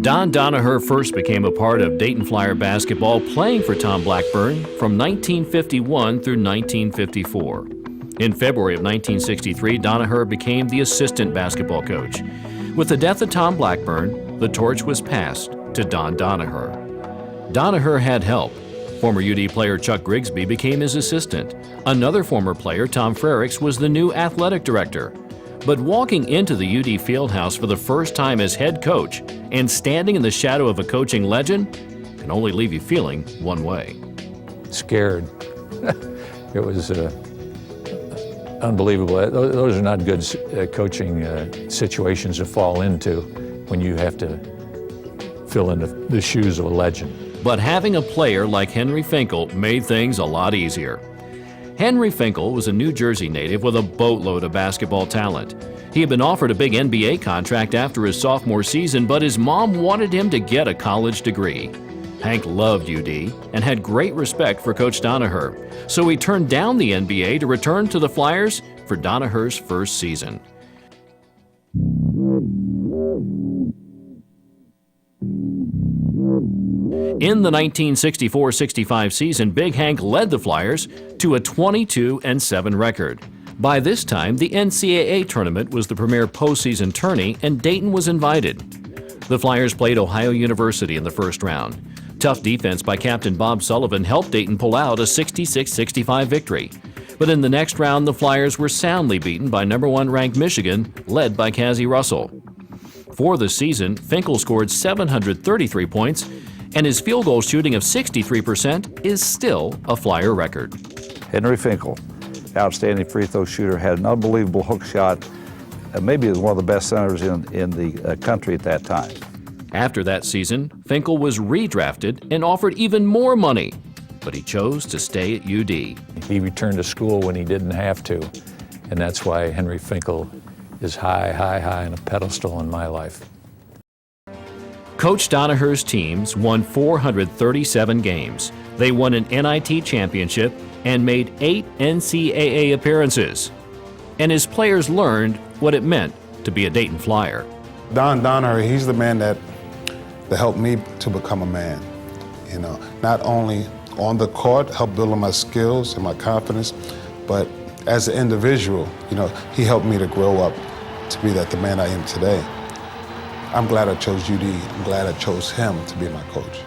Don Donoher first became a part of Dayton Flyer basketball playing for Tom Blackburn from 1951 through 1954. In February of 1963, Donoher became the assistant basketball coach. With the death of Tom Blackburn, the torch was passed to Don Donoher. Donoher had help. Former UD player Chuck Grigsby became his assistant. Another former player, Tom Frericks, was the new athletic director. But walking into the UD Fieldhouse for the first time as head coach and standing in the shadow of a coaching legend can only leave you feeling one way. Scared. It was unbelievable. Those are not good coaching situations to fall into when you have to fill in the shoes of a legend. But having a player like Henry Finkel made things a lot easier. Henry Finkel was a New Jersey native with a boatload of basketball talent. He had been offered a big NBA contract after his sophomore season, but his mom wanted him to get a college degree. Hank loved UD and had great respect for Coach Donoher, so he turned down the NBA to return to the Flyers for Donoher's first season. In the 1964-65 season, Big Hank led the Flyers to a 22-7 record. By this time, the NCAA tournament was the premier postseason tourney, and Dayton was invited. The Flyers played Ohio University in the first round. Tough defense by Captain Bob Sullivan helped Dayton pull out a 66-65 victory. But in the next round, the Flyers were soundly beaten by number 1 ranked Michigan, led by Cazzie Russell. For the season, Finkel scored 733 points, and his field goal shooting of 63% is still a Flyer record. Henry Finkel, outstanding free throw shooter, had an unbelievable hook shot. Maybe was one of the best centers in the country at that time. After that season, Finkel was redrafted and offered even more money, but he chose to stay at UD. He returned to school when he didn't have to, and that's why Henry Finkel is high on a pedestal in my life. Coach Donoher's teams won 437 games. They won an NIT championship and made 8 NCAA appearances. And his players learned what it meant to be a Dayton Flyer. Don Donoher, he's the man that helped me to become a man. You know, not only on the court, helped build my skills and my confidence, but as an individual, you know, he helped me to grow up to be the man I am today. I'm glad I chose UD. I'm glad I chose him to be my coach.